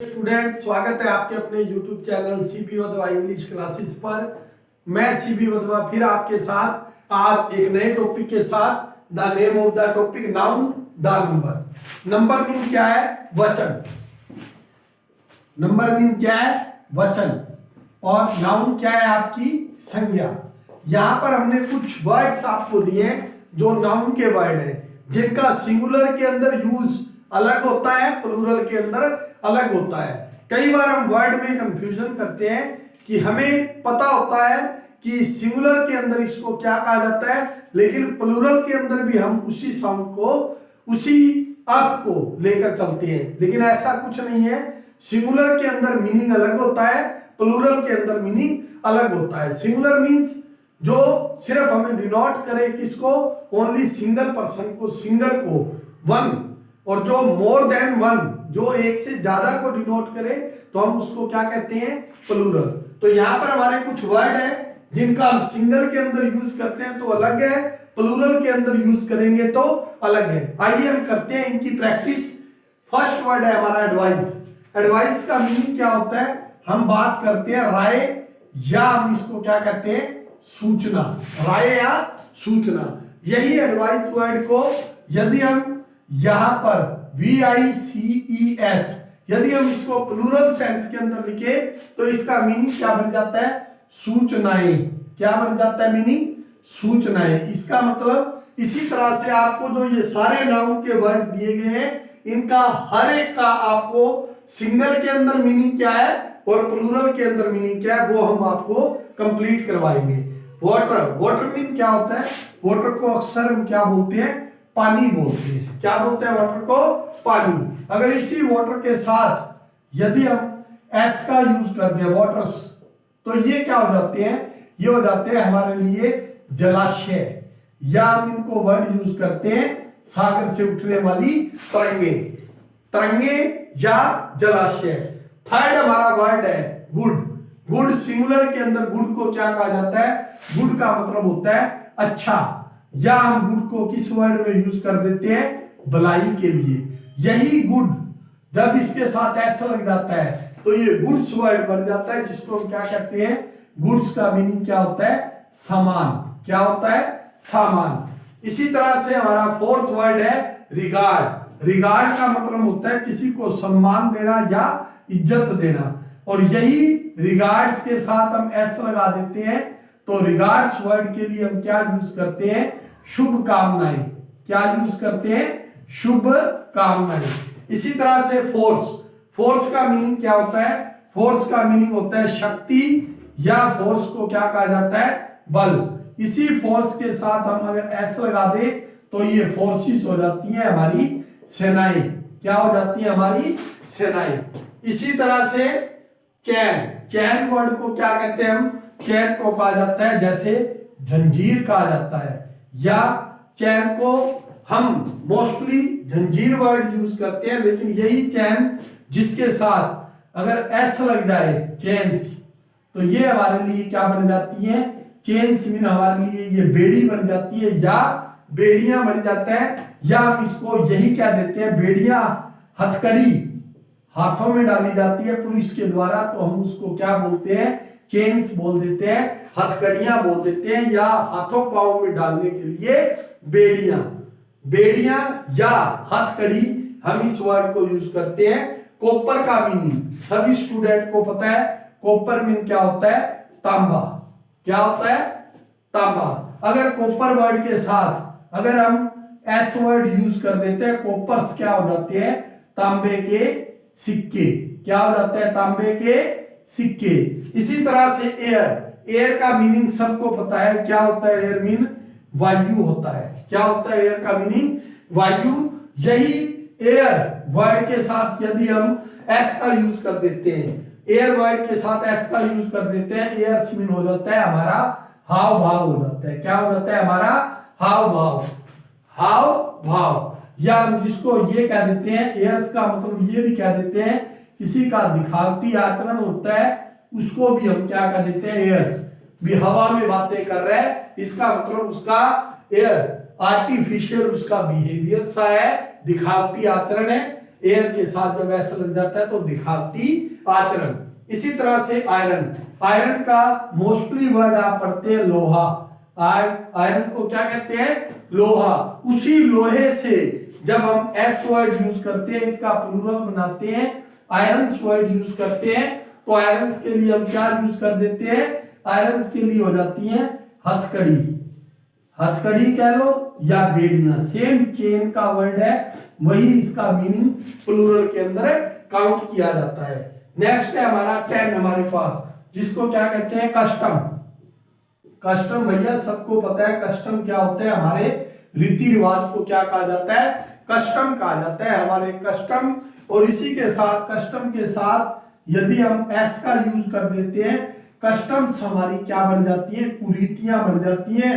Student, स्वागत है आपके अपने YouTube channel CB Wadhwa English classes पर। मैं सीबी वधवा फिर आपके साथ आज एक नए टॉपिक के साथ। The name of the topic noun the number. Number mean क्या है? वचन। नंबर मीन क्या है? वचन। और नाउन क्या है? आपकी संज्ञा। यहां पर हमने कुछ वर्ड्स आपको दिए जो नाउन के वर्ड है, जिनका सिंगुलर के अंदर यूज अलग होता है, प्लूरल के अंदर अलग होता है। कई बार हम वर्ड में कंफ्यूजन करते हैं कि हमें पता होता है कि सिंगुलर के अंदर इसको क्या कहा जाता है, लेकिन प्लूरल के अंदर भी हम उसी साउंड को, उसी अर्थ को लेकर चलते हैं, लेकिन ऐसा कुछ नहीं है। सिंगुलर के अंदर मीनिंग अलग होता है, प्लूरल के अंदर मीनिंग अलग होता है। सिंगुलर मीन्स जो सिर्फ हमें डिनोट करे किसको, ओनली सिंगल पर्सन को, सिंगल को, वन। और जो मोर देन वन, जो एक से ज्यादा को डिनोट करे तो हम उसको क्या कहते हैं? प्लूरल। तो यहाँ पर हमारे कुछ वर्ड है जिनका हम सिंगल के अंदर यूज करते हैं तो अलग है, प्लूरल के अंदर यूज करेंगे तो अलग है। आइए हम करते हैं इनकी प्रैक्टिस। फर्स्ट वर्ड है हमारा एडवाइस। एडवाइस का मीनिंग क्या होता है? हम बात करते हैं राय, या हम इसको क्या कहते हैं? सूचना। राय या सूचना। यही एडवाइस वर्ड को यदि हम यहां पर VICES, यदि हम इसको प्लूरल सेंस के अंदर लिखे तो इसका मीनिंग क्या बन जाता है? सूचनाएं। क्या बन जाता है मीनिंग? सूचनाएं। इसका मतलब इसी तरह से आपको जो ये सारे नाउन के वर्ड दिए गए हैं, इनका हर एक का आपको सिंगल के अंदर मीनिंग क्या है और प्लूरल के अंदर मीनिंग क्या है, वो हम आपको कंप्लीट करवाएंगे। वाटर। वाटर मीन क्या होता है? वाटर को अक्सर हम क्या बोलते हैं? पानी बोलते हैं। क्या बोलते हैं वाटर को? पानी। अगर इसी वाटर के साथ यदि हम एस का यूज कर दें, वाटर्स, तो ये क्या हो जाते हैं? ये हो जाते हैं हमारे लिए जलाशय, या हम इनको वर्ड यूज करते हैं सागर से उठने वाली तरंगे। तरंगे या जलाशय। थर्ड हमारा वर्ड है गुड। गुड सिंगुलर के अंदर गुड को क्या कहा जाता है? गुड का मतलब होता है अच्छा, या हम गुड को किस वर्ड में यूज कर देते हैं? भलाई के लिए। यही गुड जब इसके साथ ऐसा लग जाता है तो ये गुड्स वर्ड बन जाता है, जिसको हम क्या कहते हैं? गुड्स का मीनिंग क्या होता है? सामान। क्या होता है? सामान। इसी तरह से हमारा फोर्थ वर्ड है रिगार्ड। रिगार्ड का मतलब होता है किसी को सम्मान देना या इज्जत देना, और यही रिगार्ड्स के साथ हम एस लगा देते हैं तो रिगार्ड्स वर्ड के लिए हम क्या यूज करते हैं? शुभ कामनाएं। क्या यूज करते हैं? शुभ कामनाएं। इसी तरह से फोर्स। फोर्स का मीनिंग क्या होता है? फोर्स का मीनिंग होता है शक्ति, या फोर्स को क्या कहा जाता है? बल। इसी फोर्स के साथ हम अगर एस लगा दे तो ये फोर्सेस हो जाती है हमारी सेनाएं। क्या हो जाती है? हमारी सेनाएं। इसी तरह से चैन। चैन वर्ड को क्या कहते हैं हम? चैन को कहा जाता है जैसे जंजीर कहा जाता है, या चैन को हम मोस्टली जंजीर वर्ड यूज करते हैं, लेकिन यही चैन जिसके साथ अगर एस लग जाए, चेन्स, तो ये हमारे लिए क्या बन जाती है? चेन्स मीन हमारे लिए ये बेड़ी बन जाती है, या बेड़ियां बन जाता है, या हम इसको यही कह देते हैं बेड़ियां। हथकड़ी हाथों में डाली जाती है पुलिस के द्वारा, तो हम उसको क्या बोलते हैं? चेन्स बोल देते हैं, हथकड़ियां बोल देते हैं, या हाथों पांव में डालने के लिए बेड़ियां। बेड़ियां या हथकड़ी हम इस वर्ड को यूज करते हैं। कॉपर का मीनिंग सभी स्टूडेंट को पता है। कॉपर मीन क्या होता है? तांबा। क्या होता है? तांबा। अगर कॉपर वर्ड के साथ अगर हम एस वर्ड यूज कर देते हैं, कॉपर्स क्या हो जाते हैं? तांबे के सिक्के। क्या हो जाते हैं? तांबे के सिक्के। इसी तरह से एयर। एयर का मीनिंग सबको पता है। क्या होता है? एयर मीन वायु होता है। क्या होता है एयर का मीनिंग? वायु। यही एयर वर्ड के साथ यदि हम एस का यूज कर देते हैं, एयर वर्ड के साथ एस का यूज कर देते हैं, एयर मीन हो जाता है हमारा हाव भाव हो जाता है। क्या हो जाता है? हमारा हाव भाव। हाव भाव, या हम जिसको ये कह देते हैं एयर्स का मतलब ये भी कह देते हैं किसी का दिखावटी आचरण होता है, उसको भी हम क्या कह देते हैं? एयर्स। भी हवा में बातें कर रहा है, इसका मतलब उसका एयर आर्टिफिशियल उसका बिहेवियर सा है, दिखावटी आचरण है। एयर के साथ जब ऐसा लग जाता है तो दिखावटी आचरण। इसी तरह से आयरन, आयरन का मोस्टली वर्ड आप पढ़ते हैं लोहा। आयरन को क्या कहते हैं? लोहा। उसी लोहे से जब हम एस वर्ड यूज करते हैं, इसका प्लूरल बनाते हैं, आयरन्स वर्ड यूज करते हैं, तो आयरन्स के लिए हम क्या यूज कर देते हैं? आयरन्स के लिए हो जाती है हथकड़ी, हथकड़ी कह लो या बेड़ियां, सेम चेन का वर्ड है, वही इसका मीनिंग प्लूरल के अंदर काउंट किया जाता है। नेक्स्ट है हमारा 10 हमारे पास, जिसको क्या कहते हैं? कस्टम। कस्टम भैया सबको पता है कस्टम क्या होता है, हमारे रीति रिवाज को क्या कहा जाता है? कस्टम कहा जाता है, हमारे कस्टम। और इसी के साथ, कस्टम के साथ यदि हम एस का यूज कर देते हैं, कस्टम्स हमारी क्या बन जाती है? कुरीतियां बन जाती हैं।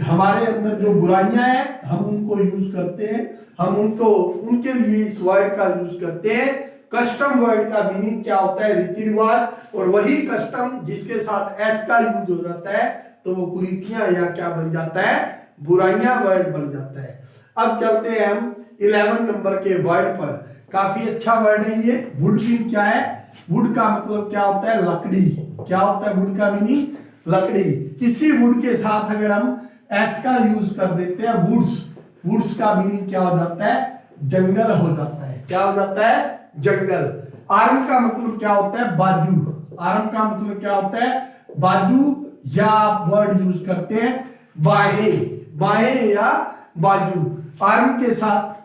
हमारे अंदर जो बुराइयां हैं हम उनको यूज करते हैं, हम उनको उनके लिए इस वर्ड का यूज करते हैं। कस्टम वर्ड का मीनिंग क्या होता है? रीति रिवाज। और वही कस्टम जिसके साथ एस का यूज हो जाता है तो वो कुरीतियां या क्या बन जाता है? बुराइयां वर्ड बन जाता है। अब चलते हैं हम 11 नंबर के वर्ड पर। काफी अच्छा वर्ड है ये। वुड मीन क्या है? वुड का मतलब क्या होता है? लकड़ी। क्या होता है वुड का मीनिंग? लकड़ी। इसी वुड के साथ अगर हम एस का यूज कर देते हैं, वुड्स, वुड्स का मीनिंग क्या हो जाता है? जंगल हो जाता है। क्या हो जाता है? जंगल। आर्म का मतलब क्या होता है? बाजू। आर्म का मतलब क्या होता है? बाजू। या आप वर्ड यूज करते हैं बाहें, बाहें या बाजू। आर्म के साथ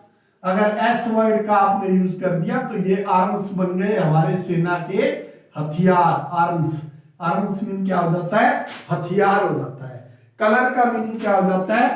अगर एस वर्ड का आपने यूज कर दिया तो ये आर्म्स बन गए हमारे सेना के हथियार। आर्म्स, आर्म्स मीन क्या हो जाता है? हथियार हो जाता है। कलर का मीनिंग क्या हो जाता है?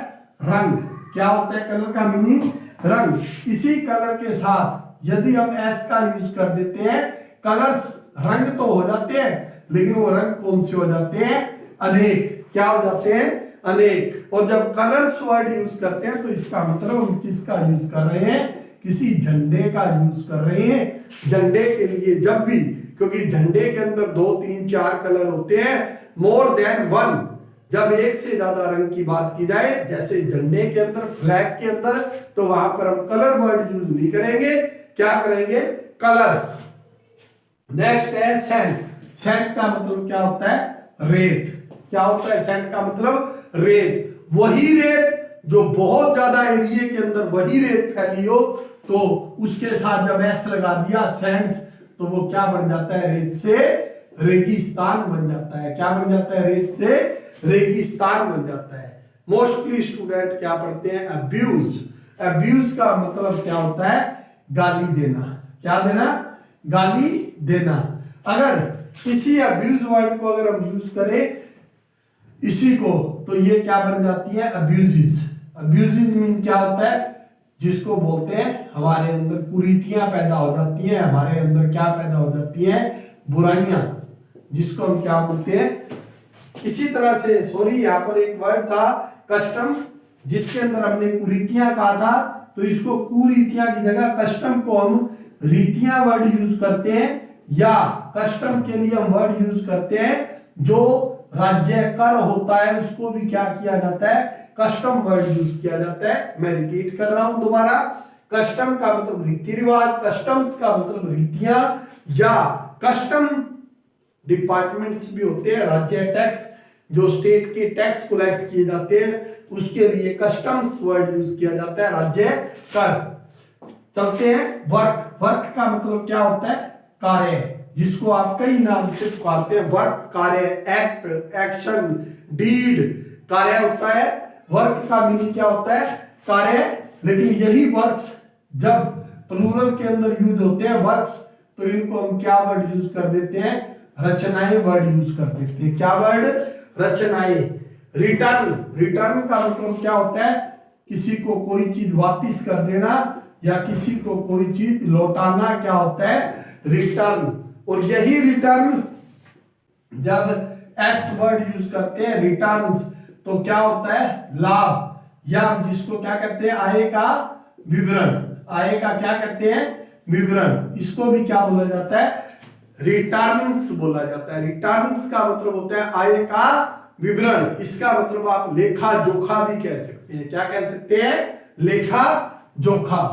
रंग। क्या होता है कलर का मीनिंग? रंग। इसी कलर के साथ यदि हम एस का यूज कर देते हैं, कलर्स रंग तो हो जाते हैं, लेकिन वो रंग कौन से हो जाते हैं? अनेक। क्या हो जाते हैं? अनेक। और जब कलर्स वर्ड यूज करते हैं तो इसका मतलब हम किसका यूज कर रहे हैं? किसी झंडे का यूज कर रहे हैं। झंडे के लिए जब भी, क्योंकि झंडे के अंदर 2, 3, 4 कलर होते हैं, मोर देन वन। जब एक से ज्यादा रंग की बात की जाए, जैसे झंडे के अंदर, फ्लैग के अंदर, तो वहां पर हम कलर वर्ड यूज नहीं करेंगे। क्या करेंगे? कलर्स। नेक्स्ट है सैंड। सैंड का मतलब क्या होता है? रेत। क्या होता है सैंड का मतलब? रेत। वही रेत जो बहुत ज्यादा एरिया के अंदर वही रेत फैली हो, तो उसके साथ जब एस लगा दिया सैंड्स, तो वो क्या बन जाता है? रेत से रेगिस्तान बन जाता है। क्या बन जाता है? रेत से रेगिस्तान बन जाता है। मोस्टली स्टूडेंट क्या पढ़ते हैं? अब्यूज। अब्यूज का मतलब क्या होता है? गाली देना। क्या देना? गाली देना। अगर इसी अब्यूज वर्ड को अगर हम यूज करें इसी को, तो ये क्या बन जाती है? अब्यूजेस। अब्यूजेस मीन क्या होता है? जिसको बोलते हैं हमारे अंदर कुरीतियां पैदा हो जाती है, हमारे अंदर क्या पैदा हो जाती है? बुराइयां, जिसको हम क्या बोलते हैं? इसी तरह से, सॉरी यहाँ पर एक वर्ड था कस्टम, जिसके अंदर हमने कुरीतियां कहा था, तो इसको कुरीतियां की जगह कस्टम को हम रीतियां वर्ड यूज करते हैं, या कस्टम के लिए हम वर्ड यूज करते हैं जो राज्य कर होता है उसको भी क्या किया जाता है? कस्टम वर्ड यूज किया जाता है। मैं रिपीट कर रहा हूं दोबारा। कस्टम का मतलब रीति रिवाज, कस्टम्स का मतलब रीतियां, या कस्टम डिपार्टमेंट्स भी होते हैं, राज्य टैक्स, जो स्टेट के टैक्स कलेक्ट किए जाते हैं, उसके लिए कस्टम्स वर्ड यूज किया जाता है, राज्य कर। चलते हैं वर्क। वर्क का मतलब क्या होता है? कार्य, जिसको आप कई नाम से पुकारते हैं। वर्क कार्य, एक्ट, एक्शन, डीड कार्य होता है। वर्क का मीनिंग क्या होता है? कार्य। लेकिन यही वर्क्स जब प्लूरल के अंदर यूज होते हैं वर्क्स, तो इनको हम क्या वर्ड यूज कर देते हैं? रचनाएं वर्ड यूज कर देते हैं। क्या वर्ड? रचनाएं। रिटर्न। रिटर्न का मतलब क्या होता है? किसी को कोई चीज वापिस कर देना, या किसी को कोई चीज लौटाना, क्या होता है? रिटर्न। और यही रिटर्न जब एस वर्ड यूज करते हैं, रिटर्न्स, तो क्या होता है? लाभ, या जिसको क्या कहते हैं? आय का विवरण। आय का क्या कहते हैं? विवरण। इसको भी क्या बोला जाता है? रिटर्न्स बोला जाता है। रिटर्न्स का मतलब होता है आय का विवरण। इसका मतलब आप लेखा जोखा भी कह सकते हैं। क्या कह सकते हैं? लेखा जोखा।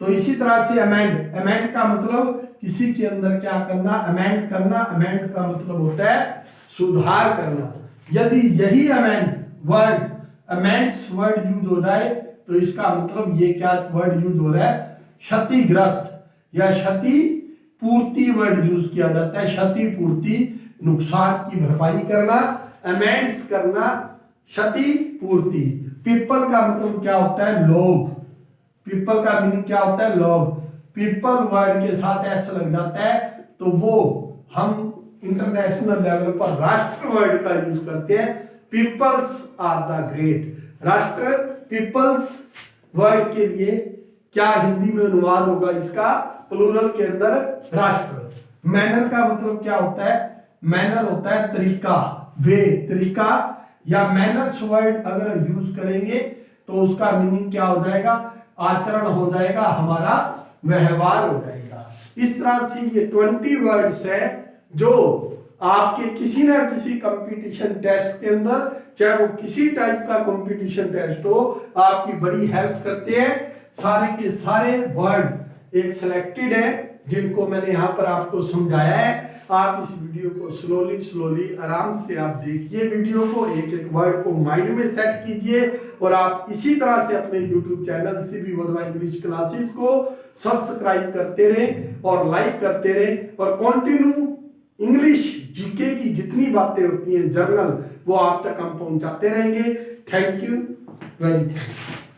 तो इसी तरह से अमेंड, अमेंड का मतलब किसी के अंदर क्या करना, अमेंड करना। अमेंड का मतलब होता है सुधार करना। यदि यही amend word, amends word use हो जाए तो इसका मतलब ये क्या वर्ड यूज हो रहा है, क्षतिग्रस्त या क्षति पूर्ति वर्ड यूज किया जाता है। क्षति पूर्ति, नुकसान की भरपाई करना, अमेंड्स करना, क्षति पूर्ति। पीपल का मतलब क्या होता है, लोग। पीपल का मीनिंग क्या होता है, लोग। पीपल वर्ड के साथ ऐसा लग जाता है तो वो हम इंटरनेशनल लेवल पर राष्ट्र वर्ड का यूज करते हैं। Peoples are the great. राष्ट्र, पीपल्स वर्ड के लिए क्या हिंदी में अनुवाद होगा इसका, प्लूरल के अंदर राष्ट्र। मैनर का मतलब क्या होता है, मैनर होता है तरीका, वे, तरीका। या मैनर्स वर्ड अगर यूज करेंगे तो उसका मीनिंग क्या हो जाएगा, आचरण हो जाएगा, हमारा व्यवहार हो जाएगा। इस तरह से ये 20 वर्ड्स है जो आपके किसी ना किसी कंपटीशन टेस्ट के अंदर, चाहे वो किसी टाइप का कंपटीशन टेस्ट हो, आपकी बड़ी हेल्प करते हैं। सारे के सारे वर्ड एक सिलेक्टेड है जिनको मैंने यहाँ पर आपको समझाया है। आप इस वीडियो को स्लोली आराम से आप देखिए, वीडियो को एक एक वर्ड को माइंड में सेट कीजिए और आप इसी तरह से अपने YouTube channel CB Wadhwa English classes को सब्सक्राइब करते रहें और लाइक करते रहें और कंटिन्यू इंग्लिश जीके की जितनी बातें होती हैं जर्नल, वो आप तक हम पहुंचाते रहेंगे। Thank you very much.